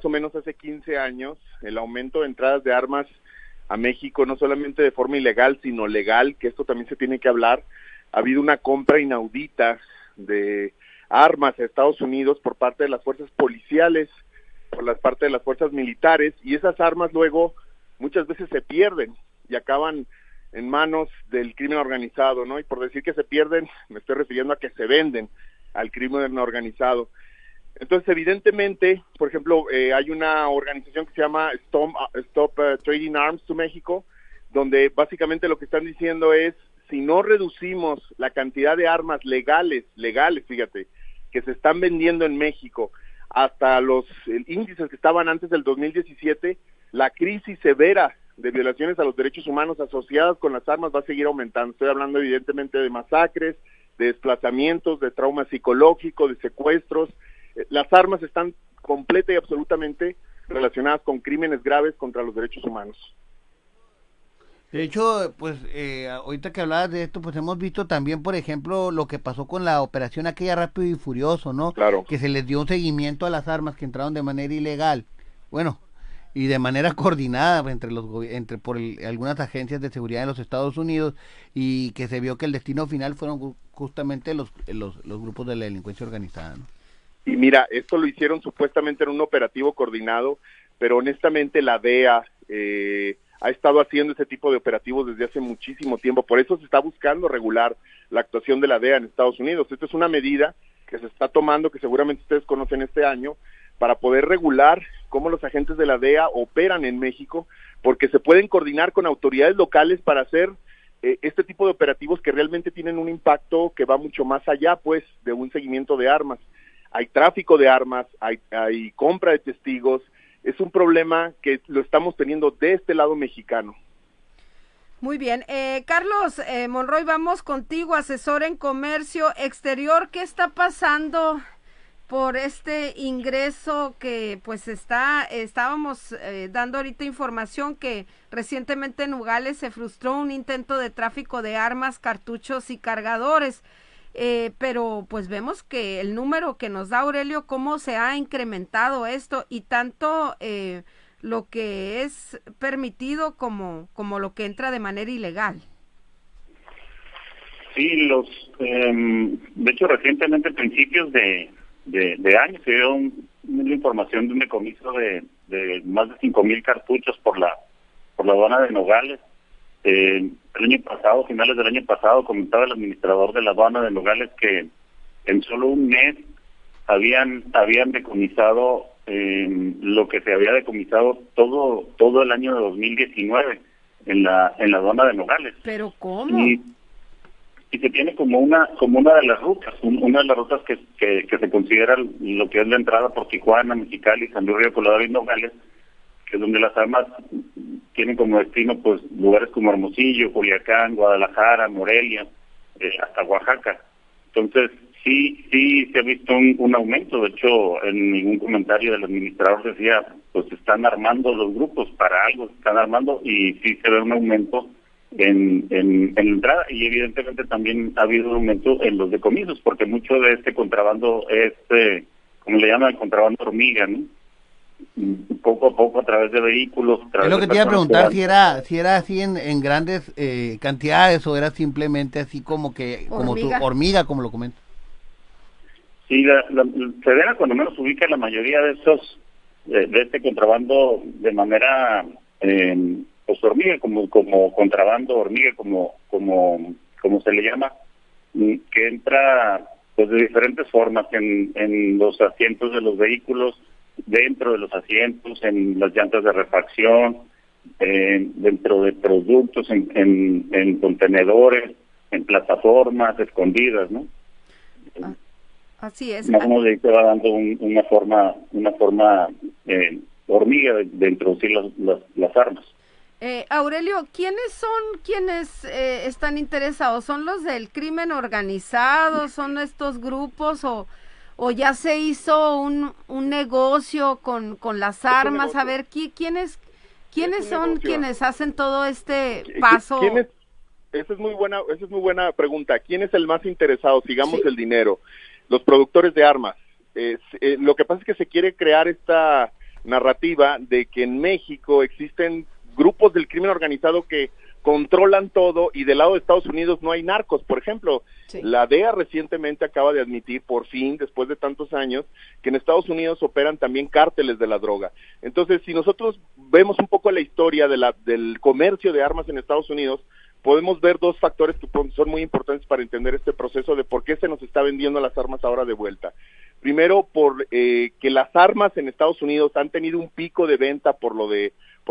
o menos hace 15 años, el aumento de entradas de armas a México, no solamente de forma ilegal, sino legal, que esto también se tiene que hablar. Ha habido una compra inaudita de armas a Estados Unidos por parte de las fuerzas policiales, por la parte de las fuerzas militares, y esas armas luego muchas veces se pierden y acaban en manos del crimen organizado, ¿no? Y por decir que se pierden, me estoy refiriendo a que se venden al crimen organizado. Entonces, evidentemente, por ejemplo, hay una organización que se llama Stop Trading Arms to México, donde básicamente lo que están diciendo es, si no reducimos la cantidad de armas legales, fíjate, que se están vendiendo en México, hasta los índices que estaban antes del 2017, la crisis severa de violaciones a los derechos humanos asociadas con las armas va a seguir aumentando. Estoy hablando evidentemente de masacres, de desplazamientos, de trauma psicológico, de secuestros. Las armas están completa y absolutamente relacionadas con crímenes graves contra los derechos humanos. De hecho, pues ahorita que hablabas de esto, pues hemos visto también, por ejemplo, lo que pasó con la operación aquella Rápido y Furioso, ¿no? Claro. Que se les dio un seguimiento a las armas que entraron de manera ilegal. Bueno, y de manera coordinada algunas agencias de seguridad de los Estados Unidos, y que se vio que el destino final fueron justamente los grupos de la delincuencia organizada, ¿no? Y mira, esto lo hicieron supuestamente en un operativo coordinado, pero honestamente la DEA ha estado haciendo ese tipo de operativos desde hace muchísimo tiempo. Por eso se está buscando regular la actuación de la DEA en Estados Unidos. Esto es una medida que se está tomando, que seguramente ustedes conocen este año, para poder regular cómo los agentes de la DEA operan en México, porque se pueden coordinar con autoridades locales para hacer este tipo de operativos que realmente tienen un impacto que va mucho más allá, pues, de un seguimiento de armas. Hay tráfico de armas, hay compra de testigos. Es un problema que lo estamos teniendo de este lado mexicano. Muy bien. Carlos Monroy, vamos contigo, asesor en comercio exterior. ¿Qué está pasando por este ingreso que pues estábamos dando ahorita información que recientemente en Nogales se frustró un intento de tráfico de armas, cartuchos y cargadores? Pero pues vemos que el número que nos da Aurelio, cómo se ha incrementado esto, y tanto lo que es permitido como lo que entra de manera ilegal. Sí, de hecho recientemente, a principios de año, se dio una información de un decomiso de más de 5,000 cartuchos por la aduana de Nogales. El año pasado, finales del año pasado, comentaba el administrador de la aduana de Nogales que en solo un mes habían decomisado lo que se había decomisado todo el año de 2019 en la aduana de Nogales. ¿Pero cómo? Y se tiene como una de las rutas, una de las rutas que se considera lo que es la entrada por Tijuana, Mexicali, San Luis Río Colorado y Nogales, que es donde las armas tienen como destino pues lugares como Hermosillo, Culiacán, Guadalajara, Morelia, hasta Oaxaca. Entonces sí se ha visto un aumento. De hecho, en ningún comentario del administrador decía, pues se están armando los grupos para algo, se están armando, y sí se ve un aumento en la entrada, y evidentemente también ha habido un aumento en los decomisos, porque mucho de este contrabando es, como le llaman, el contrabando hormiga, ¿no? Poco a poco, a través de vehículos. Es lo que te iba a preguntar, si era así en grandes cantidades, o era simplemente así como hormiga, como lo comentas. Sí, Sedena cuando menos ubica la mayoría de estos, de este contrabando de manera, pues hormiga, como contrabando hormiga, como se le llama, que entra pues de diferentes formas en los asientos de los vehículos, dentro de los asientos, en las llantas de refacción, dentro de productos, en contenedores, en plataformas escondidas, ¿no? Así es. Más o menos de ahí se va dando una forma hormiga de introducir las armas. Aurelio, ¿quiénes son quienes están interesados? ¿Son los del crimen organizado? ¿Son estos grupos? ¿O ya se hizo un negocio con las armas? A ver, ¿quiénes son quienes hacen todo este paso? Esa es muy buena pregunta. ¿Quién es el más interesado? Sigamos el dinero. Los productores de armas. Lo que pasa es que se quiere crear esta narrativa de que en México existen grupos del crimen organizado que controlan todo y del lado de Estados Unidos no hay narcos. Por ejemplo, sí. La DEA recientemente acaba de admitir, por fin, después de tantos años, que en Estados Unidos operan también cárteles de la droga. Entonces, si nosotros vemos un poco la historia del comercio de armas en Estados Unidos, podemos ver dos factores que son muy importantes para entender este proceso de por qué se nos está vendiendo las armas ahora de vuelta. Primero, por que las armas en Estados Unidos han tenido un pico de venta por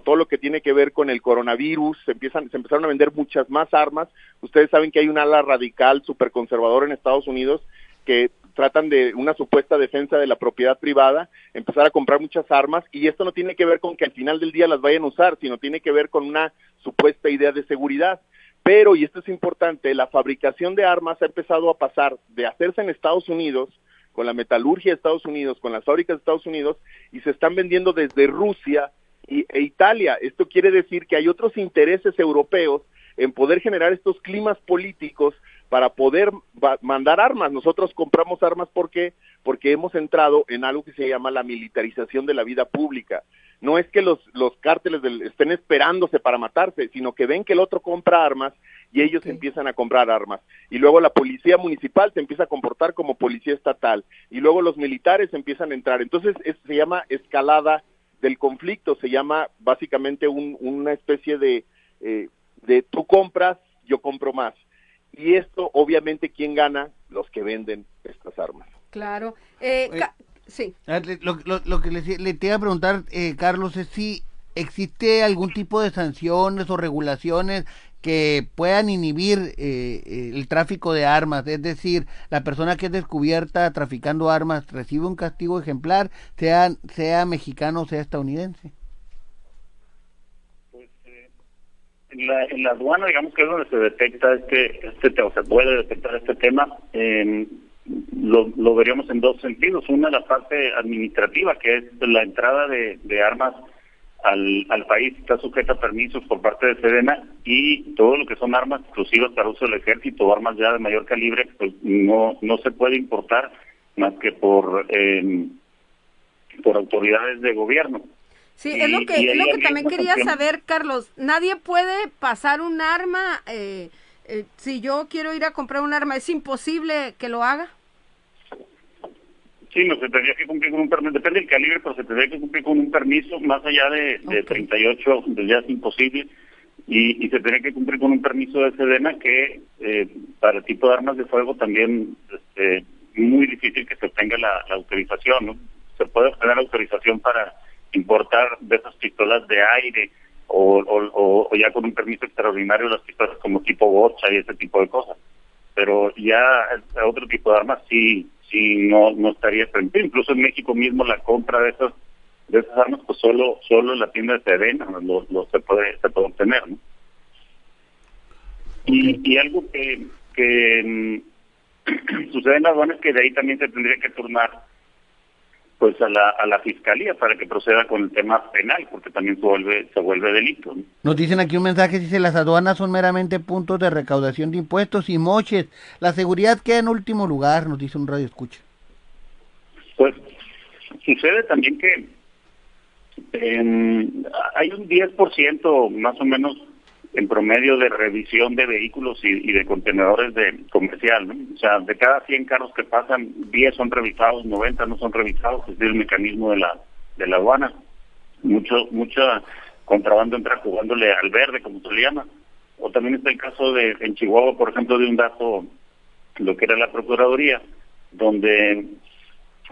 todo lo que tiene que ver con el coronavirus. Se empezaron a vender muchas más armas. Ustedes saben que hay un ala radical súper conservadora en Estados Unidos que tratan de una supuesta defensa de la propiedad privada, empezar a comprar muchas armas, y esto no tiene que ver con que al final del día las vayan a usar, sino tiene que ver con una supuesta idea de seguridad. Pero, y esto es importante, la fabricación de armas ha empezado a pasar de hacerse en Estados Unidos, con la metalurgia de Estados Unidos, con las fábricas de Estados Unidos, y se están vendiendo desde Rusia e Italia. Esto quiere decir que hay otros intereses europeos en poder generar estos climas políticos para poder mandar armas. Nosotros compramos armas, ¿por qué? Porque hemos entrado en algo que se llama la militarización de la vida pública. No es que los cárteles estén esperándose para matarse, sino que ven que el otro compra armas y ellos empiezan a comprar armas. Y luego la policía municipal se empieza a comportar como policía estatal. Y luego los militares empiezan a entrar. Entonces se llama escalada del conflicto, se llama básicamente una especie de tú compras, yo compro más. Y esto, obviamente, ¿quién gana? Los que venden estas armas. Claro. Sí. Lo que le te iba a preguntar, Carlos, es si existe algún tipo de sanciones o regulaciones que puedan inhibir el tráfico de armas. Es decir, la persona que es descubierta traficando armas recibe un castigo ejemplar, sea mexicano o sea estadounidense. En la aduana, digamos que es donde se detecta o se puede detectar este tema. Lo veríamos en dos sentidos. Una, la parte administrativa, que es la entrada de armas al país, está sujeta a permisos por parte de Sedena, y todo lo que son armas exclusivas para uso del ejército o armas ya de mayor calibre, pues no se puede importar más que por autoridades de gobierno. Sí, es lo que también quería saber, Carlos. Nadie puede pasar un arma. Si yo quiero ir a comprar un arma, ¿es imposible que lo haga? Sí, no, se tendría que cumplir con un permiso, depende del calibre, pero se tendría que cumplir con un permiso. Más allá de 38, pues ya es imposible, y se tendría que cumplir con un permiso de Sedena que para el tipo de armas de fuego también muy difícil que se obtenga la autorización, ¿no? Se puede obtener autorización para importar de esas pistolas de aire o ya con un permiso extraordinario las pistolas como tipo bocha y ese tipo de cosas, pero ya otro tipo de armas sí no estaría permitido. Incluso en México mismo la compra de esas armas, pues solo en la tienda de Sedena se puede obtener, ¿no? Y algo que sucede en la aduana es que de ahí también se tendría que turnar pues a la fiscalía para que proceda con el tema penal, porque también se vuelve delito, ¿no? Nos dicen aquí un mensaje, dice: las aduanas son meramente puntos de recaudación de impuestos y moches, la seguridad queda en último lugar, nos dice un radio escucha. Pues sucede también que hay un 10% más o menos en promedio de revisión de vehículos y de contenedores de comercial, ¿no? O sea, de cada 100 carros que pasan, 10 son revisados, 90 no son revisados. Es el mecanismo de la aduana. Mucha contrabando entra jugándole al verde, como se le llama. O también está el caso en Chihuahua, por ejemplo, de un dato, lo que era la Procuraduría, donde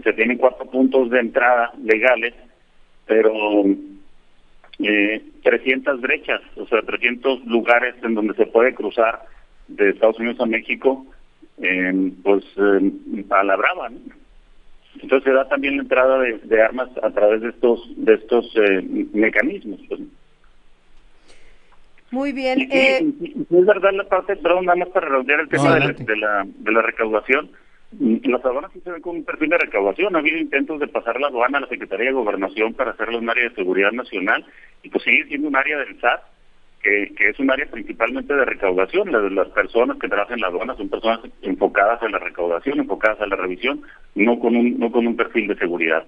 se tienen 4 puntos de entrada legales, pero 300 brechas, o sea, 300 lugares en donde se puede cruzar de Estados Unidos a México, a la brava, ¿no? Entonces se da también la entrada de armas a través de estos mecanismos, pues. Muy bien. Es verdad la parte, perdón, nada más para redondear el tema de la recaudación. Las aduanas sí se ven con un perfil de recaudación. Ha habido intentos de pasar la aduana a la Secretaría de Gobernación para hacerla un área de seguridad nacional, y pues sigue siendo un área del SAT, que es un área principalmente de recaudación. Las personas que trabajan en la aduana son personas enfocadas en la recaudación, enfocadas a la revisión, no con un perfil de seguridad.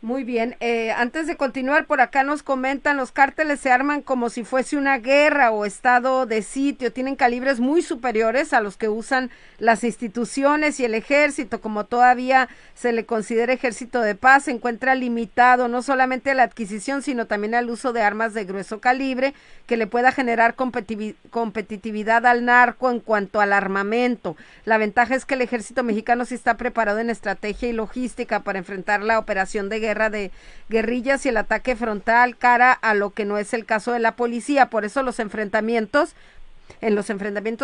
Muy bien, antes de continuar, por acá nos comentan, los cárteles se arman como si fuese una guerra o estado de sitio, tienen calibres muy superiores a los que usan las instituciones y el ejército, como todavía se le considera ejército de paz, se encuentra limitado no solamente a la adquisición, sino también al uso de armas de grueso calibre que le pueda generar competitividad al narco en cuanto al armamento. La ventaja es que el ejército mexicano sí está preparado en estrategia y logística para enfrentar la operación de guerra de guerrillas y el ataque frontal cara a lo que no es el caso de la policía. Por eso en los enfrentamientos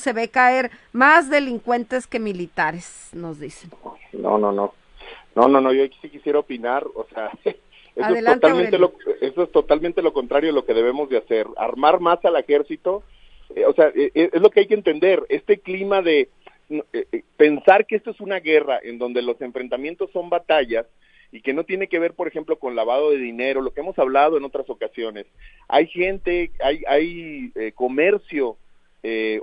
se ve caer más delincuentes que militares, nos dicen. No, yo sí quisiera opinar, o sea, Adelante, eso es totalmente lo contrario de lo que debemos de hacer, armar más al ejército, es lo que hay que entender, este clima de pensar que esto es una guerra en donde los enfrentamientos son batallas, y que no tiene que ver, por ejemplo, con lavado de dinero, lo que hemos hablado en otras ocasiones. Hay gente, hay comercio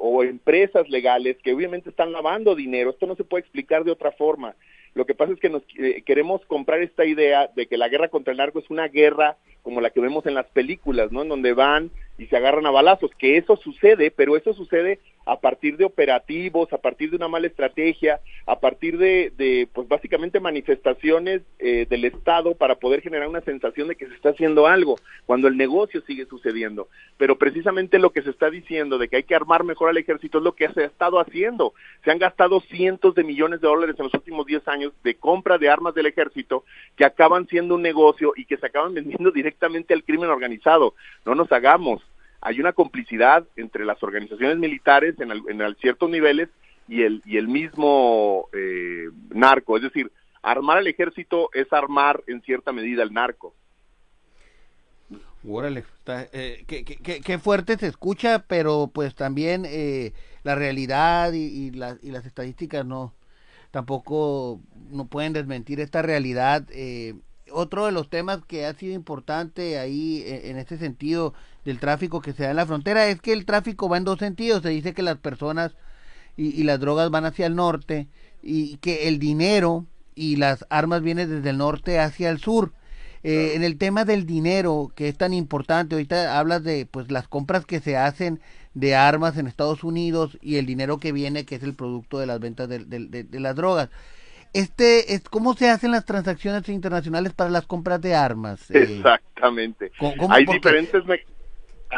o empresas legales que obviamente están lavando dinero. Esto no se puede explicar de otra forma. Lo que pasa es que nos queremos comprar esta idea de que la guerra contra el narco es una guerra como la que vemos en las películas, ¿no? En donde van y se agarran a balazos, que eso sucede, pero eso sucede a partir de operativos, a partir de una mala estrategia, a partir de pues básicamente manifestaciones del Estado para poder generar una sensación de que se está haciendo algo, cuando el negocio sigue sucediendo. Pero precisamente lo que se está diciendo de que hay que armar mejor al ejército es lo que se ha estado haciendo. Se han gastado cientos de millones de dólares en los últimos 10 años de compra de armas del ejército que acaban siendo un negocio y que se acaban vendiendo directamente al crimen organizado. No nos hagamos. Hay una complicidad entre las organizaciones militares en ciertos niveles y el mismo narco. Es decir, armar al ejército es armar en cierta medida al narco. Órale, qué fuerte se escucha, pero pues también la realidad y las estadísticas tampoco no pueden desmentir esta realidad. Otro de los temas que ha sido importante ahí en este sentido del tráfico que se da en la frontera es que el tráfico va en dos sentidos. Se dice que las personas y las drogas van hacia el norte y que el dinero y las armas vienen desde el norte hacia el sur. En el tema del dinero, que es tan importante, ahorita hablas de pues las compras que se hacen de armas en Estados Unidos y el dinero que viene, que es el producto de las ventas de las drogas. ¿Cómo se hacen las transacciones internacionales para las compras de armas? Exactamente. Hay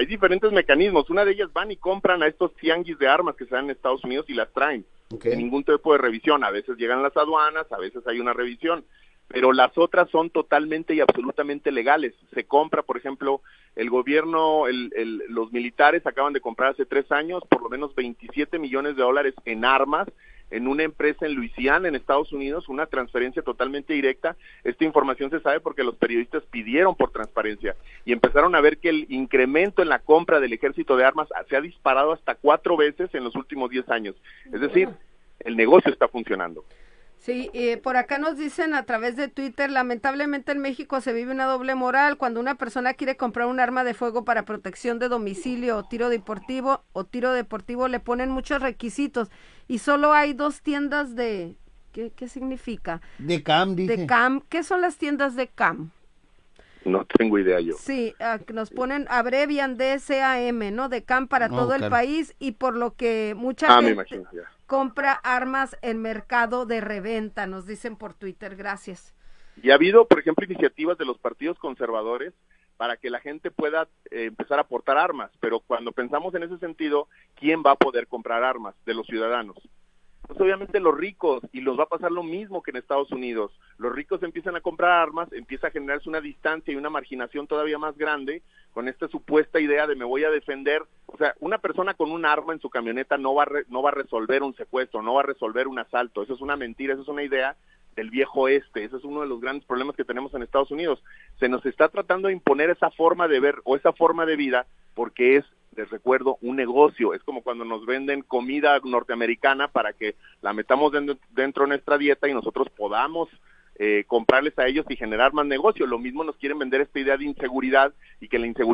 diferentes mecanismos. Una de ellas van y compran a estos tianguis de armas que se dan en Estados Unidos y las traen. Okay. Sin ningún tipo de revisión. A veces llegan las aduanas, a veces hay una revisión. Pero las otras son totalmente y absolutamente legales. Se compra, por ejemplo, el gobierno, los militares acaban de comprar hace 3 años por lo menos 27 millones de dólares en armas en una empresa en Luisiana, en Estados Unidos, una transferencia totalmente directa. Esta información se sabe porque los periodistas pidieron por transparencia y empezaron a ver que el incremento en la compra del ejército de armas se ha disparado hasta 4 veces en los últimos 10 años. Es decir, el negocio está funcionando. Sí, por acá nos dicen a través de Twitter, lamentablemente en México se vive una doble moral. Cuando una persona quiere comprar un arma de fuego para protección de domicilio o tiro deportivo, le ponen muchos requisitos y solo hay 2 tiendas de... ¿Qué significa? De CAM, dice. De CAM. ¿Qué son las tiendas de CAM? No tengo idea yo. Sí, nos ponen, abrevian DCAM, ¿no? De CAM para todo el país y por lo que mucha gente... me imagino, ya. Compra armas en mercado de reventa, nos dicen por Twitter, gracias. Y ha habido, por ejemplo, iniciativas de los partidos conservadores para que la gente pueda empezar a portar armas, pero cuando pensamos en ese sentido, ¿quién va a poder comprar armas de los ciudadanos? Pues obviamente los ricos, y los va a pasar lo mismo que en Estados Unidos. Los ricos empiezan a comprar armas, empieza a generarse una distancia y una marginación todavía más grande con esta supuesta idea de me voy a defender. O sea, una persona con un arma en su camioneta no va a resolver un secuestro, no va a resolver un asalto. Eso es una mentira, eso es una idea del viejo oeste. Ese es uno de los grandes problemas que tenemos en Estados Unidos. Se nos está tratando de imponer esa forma de ver o esa forma de vida porque es, les recuerdo, un negocio. Es como cuando nos venden comida norteamericana para que la metamos dentro de nuestra dieta y nosotros podamos comprarles a ellos y generar más negocio. Lo mismo nos quieren vender esta idea de inseguridad y que la inseguridad